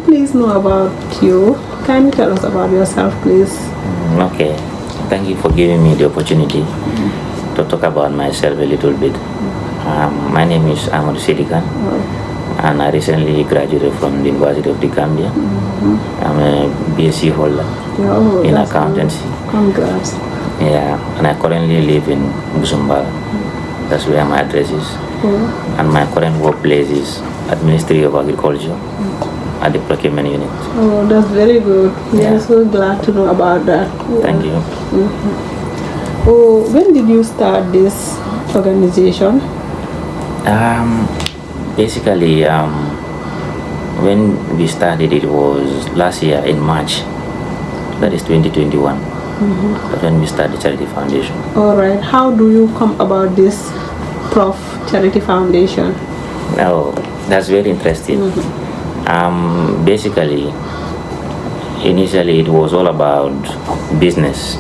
Please know about you. Can you tell us about yourself, please? Okay. Thank you for giving me the opportunity to talk about myself a little bit. My name is Ahmad Sidikan, and I recently graduated from the University of the Gambia. I'm a BSc holder in accountancy. Congrats. Yeah, and I currently live in Busumbala. That's where my address is. And my current workplace is at Ministry of Agriculture at the procurement unit. Oh, that's very good. We are so glad to know about that. Thank you. Oh, when did you start this organization? Basically, when we started, it was last year in March. That is 2021. That's when we started Charity Foundation. All right. How do you come about this Charity Foundation? Oh, that's very interesting. Basically, initially it was all about business.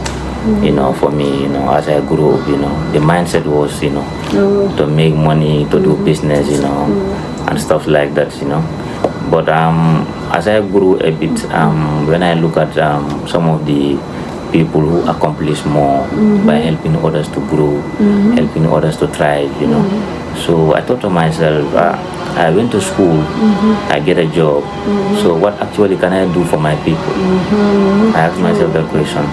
For me, as I grew up, the mindset was, to make money, to do business, and stuff like that, But as I grew a bit, when I look at some of the people who accomplish more by helping others to grow, helping others to thrive, So I thought to myself, I went to school, I get a job, so what actually can I do for my people? I asked myself that question.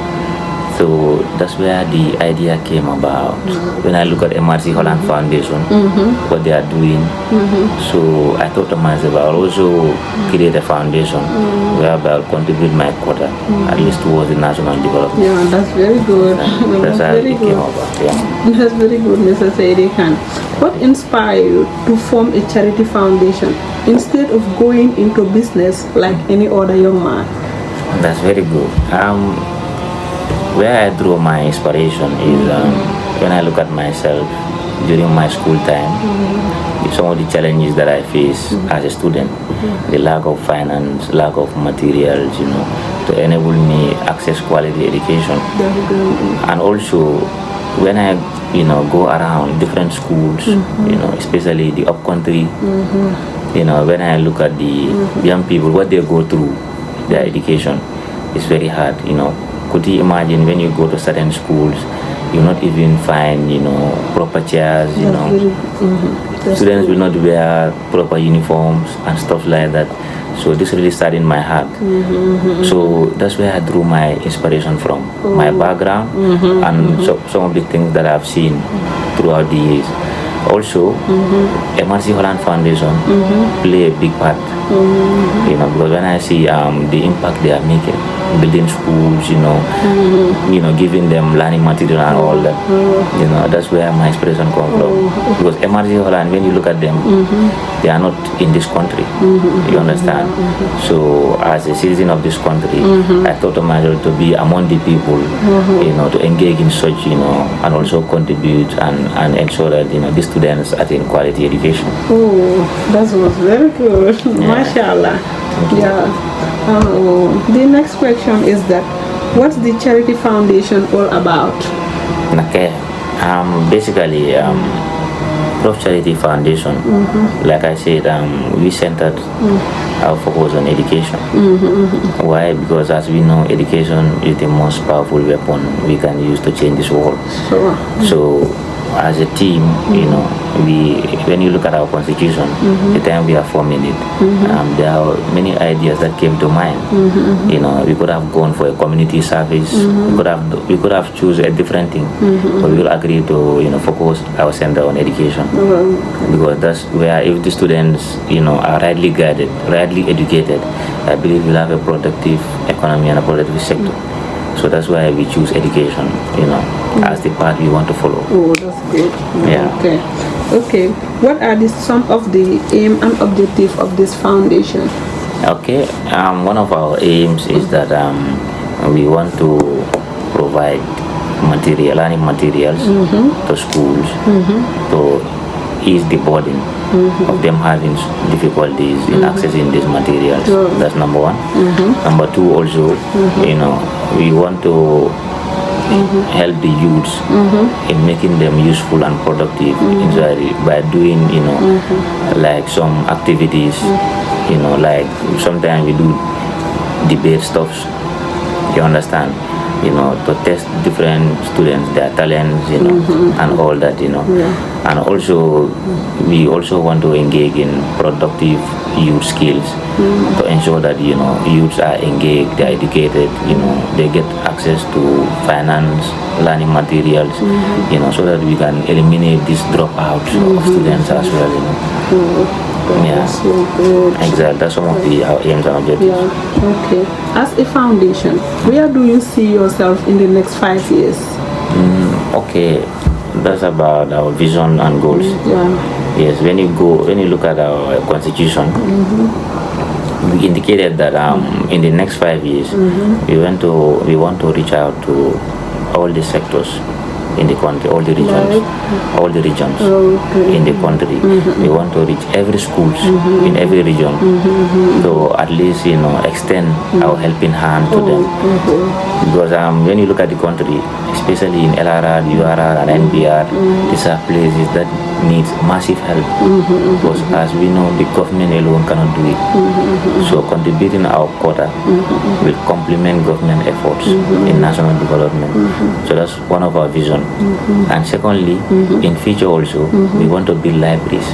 So that's where the idea came about. When I look at MRC Holland Foundation, what they are doing, so I thought to myself, I'll also create a foundation whereby I'll contribute my quota, at least towards the national development. Yeah, that's very good. That's how it came about. Yeah. That's very good, Mr. Saidikan. What inspired you to form a charity foundation instead of going into business like any other young man? That's very good. Where I draw my inspiration is when I look at myself during my school time, some of the challenges that I face as a student, the lack of finance, lack of materials, to enable me access quality education. And also, when I, go around different schools, especially the upcountry, when I look at the young people, what they go through, their education is very hard, Could you imagine when you go to certain schools, you not even find, proper chairs, Students will not wear proper uniforms and stuff like that. So this really started in my heart. So that's where I drew my inspiration from, my background and some of the things that I've seen throughout the years. Also, MRC Holland Foundation play a big part, because when I see the impact they are making, building schools, giving them learning material and all that, that's where my inspiration comes from. Because MRC Holland, when you look at them, they are not in this country, you understand? So as a citizen of this country, I thought to myself to be among the people, to engage in such, and also contribute and ensure that, the students attain quality education. Oh, that was very good. Mashallah. Yeah. The next question is that, what's the Charity Foundation all about? Okay. Basically, PROF.CHARITY Foundation, like I said, we centered our focus on education. Why? Because as we know, education is the most powerful weapon we can use to change this world. So as a team, when you look at our constitution, the time we are forming it, there are many ideas that came to mind. We could have gone for a community service. We could have choose a different thing, but we will agree to focus our center on education, because that's where if the students are rightly guided, rightly educated, I believe we'll have a productive economy and a productive sector. So that's why we choose education, as the path we want to follow. Oh, that's great. Yeah. Okay. What are some of the aim and objective of this foundation? Okay. One of our aims is that we want to provide learning materials to schools to ease the burden of them having difficulties in accessing these materials. That's number one. Number two, also, we want to help the youths in making them useful and productive inside by doing, like some activities, like sometimes we do debate stuffs, you understand, to test different students, their talents, and all that, and also we also want to engage in productive youth skills to ensure that youths are engaged, they are educated, they get access to finance, learning materials, so that we can eliminate this dropout of students as well. Yeah, so good. exactly. That's some of our aims and objectives. Yeah. Okay. As a foundation, where do you see yourself in the next 5 years? Okay, that's about our vision and goals. Yeah. Yes, when you look at our constitution, we indicated that in the next 5 years, we want to reach out to all the sectors in the country, all the regions, in the country. We want to reach every schools in every region, to at least extend our helping hand to them. Because when you look at the country, especially in LRR, URR, and NBR, these are places that needs massive help. Because as we know, the government alone cannot do it. So contributing our quota will complement government efforts in national development. So that's one of our vision. And secondly, in future also, we want to build libraries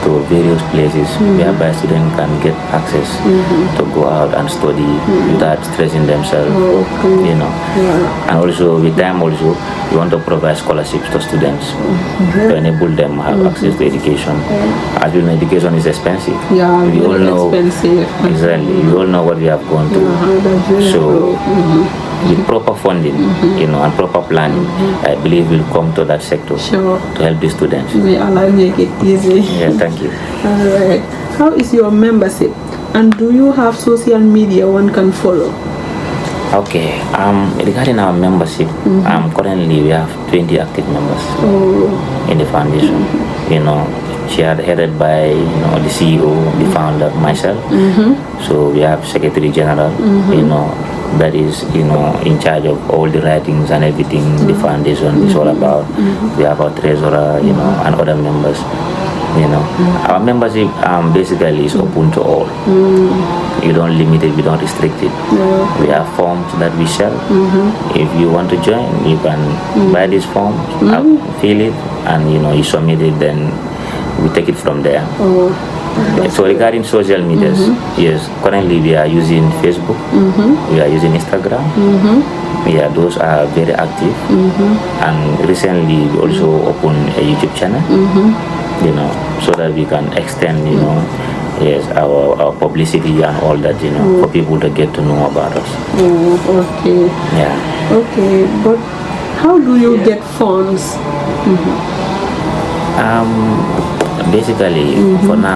to various places whereby students can get access to go out and study without stressing themselves, And also with time also, we want to provide scholarships to students to enable them to have access to education. As you know, education is expensive. Yeah, we all know expensive. Exactly. We all know what we have gone through. So with proper funding, and proper planning, I believe we'll come to that sector to help the students. May Allah make it easy. Yeah, thank you. Alright. How is your membership? And do you have social media one can follow? Okay. Regarding our membership, currently we have 20 active members in the foundation. Headed by the CEO, the founder, myself. So we have Secretary General, that is in charge of all the writings and everything the foundation is all about. We have our treasurer, and other members. Our membership basically is open to all. You don't limit it, we don't restrict it. We have forms that we sell. If you want to join, you can buy these forms, fill it, and you submit it, then we take it from there. So regarding social medias, yes, currently we are using Facebook, we are using Instagram. Yeah, those are very active. And recently we also opened a YouTube channel, so that we can extend, yes, our publicity and all that, for people to get to know about us. Okay. Yeah. Okay, but how do you get funds? Basically, for now,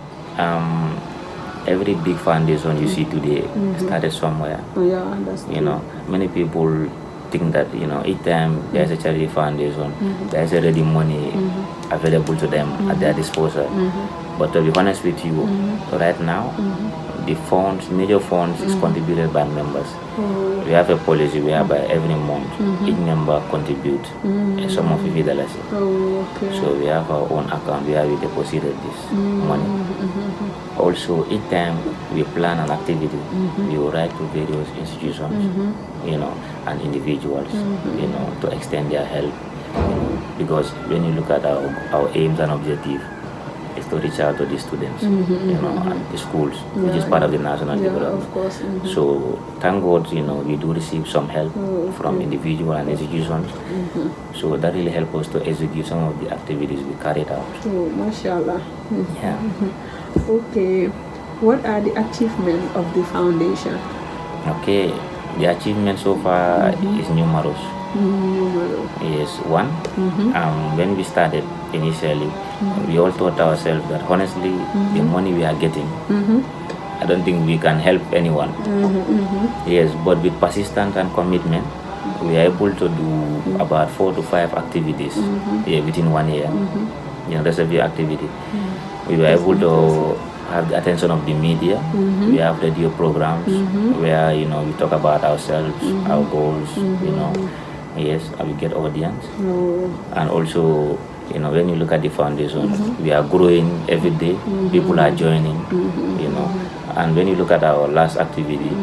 every big foundation you see today started somewhere. Yeah, that's true. Many people think that each time there's a charity foundation, there's already money available to them at their disposal. But to be honest with you, right now, the funds, major funds, is contributed by members. We have a policy whereby every month each member contributes a sum of $50. So we have our own account where we deposited this money. Also, each time we plan an activity, we will write to various institutions, and individuals, to extend their help. Because when you look at our aims and objectives, is to reach out to the students, and the schools, which is part of the national development. Of course. So thank God, we do receive some help from individual and institutions. So that really helps us to execute some of the activities we carried out. Oh, mashallah. Yeah. Okay. What are the achievements of the foundation? Okay. The achievement so far is numerous. Yes, one, when we started initially, we all thought ourselves that honestly, the money we are getting, I don't think we can help anyone. Yes, but with persistence and commitment, we are able to do about 4 to 5 activities within 1 year. That's every activity. We were able to have the attention of the media. We have radio programs where we talk about ourselves, our goals, Yes, I will get audience. Oh. And also, you know, when you look at the foundation, we are growing every day. People are joining, you know. And when you look at our last activity,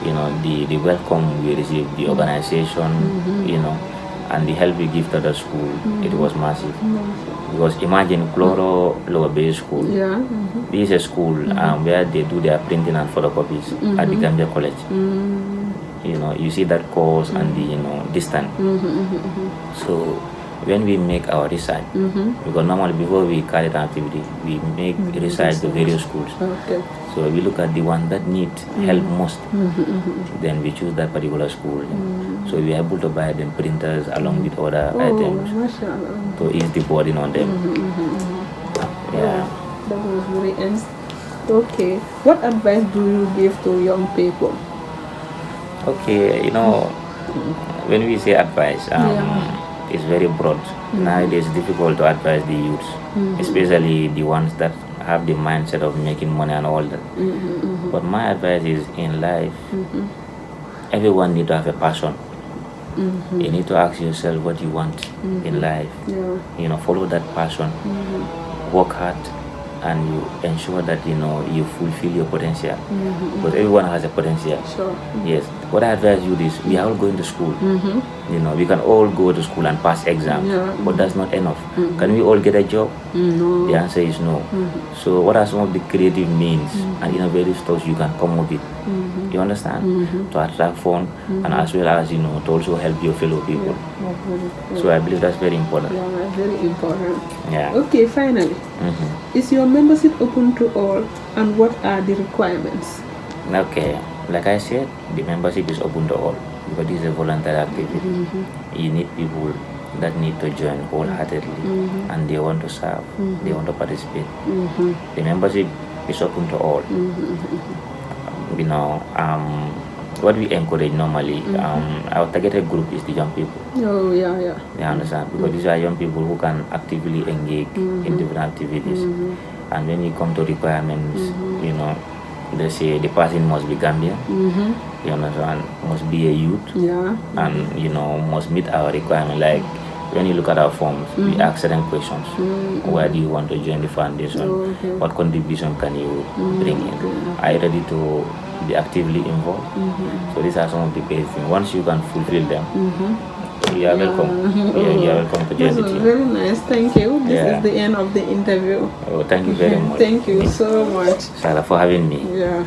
you know, the welcome we received, the organization, you know, and the help we give to the school, it was massive. Because imagine Cloro Lower Bay School. Yeah. This is a school where they do their printing and photocopies at the Gambia College. You know, you see that course and the, you know, distance. So when we make our research, because normally before we carry the activity, we make research to various schools. Okay. So we look at the one that need help most, then we choose that particular school. So we are able to buy them printers along with other items to ease the burden on them. Yeah. That was very nice. Okay. What advice do you give to young people? Okay, you know, when we say advice, it's very broad. Nowadays, it's difficult to advise the youths, especially the ones that have the mindset of making money and all that. But my advice is, in life, everyone needs to have a passion. You need to ask yourself what you want in life. You know, follow that passion, work hard, and you ensure that, you know, you fulfill your potential. Because everyone has a potential. Sure. Yes. What I advise you is, we are all going to school. You know, we can all go to school and pass exams, but that's not enough. Can we all get a job? No. The answer is no. So what are some of the creative means and innovative stuff you can come up with? You understand? To attract funds and as well as, you know, to also help your fellow people. So I believe that's very important. Yeah, very important. Yeah. Okay, finally, is your membership open to all, and what are the requirements? Okay, like I said, the membership is open to all because this is a voluntary activity. You need people that need to join wholeheartedly and they want to serve, they want to participate. The membership is open to all. You know, what we encourage normally, our targeted group is the young people. Oh, yeah. You understand? Because these are young people who can actively engage in different activities. And when you come to requirements, you know, they say the person must be Gambian, you understand, must be a youth, and, you know, must meet our requirement. Like when you look at our forms, we ask certain questions. Where do you want to join the foundation? What contribution can you bring in? Are you ready to be actively involved? So these are some of the basic things. Once you can fulfill them, you are welcome. You are welcome to join the team. Very nice. Thank you. This is the end of the interview. Oh, thank you very much. Thank you so much. Sarah, for having me. Yeah.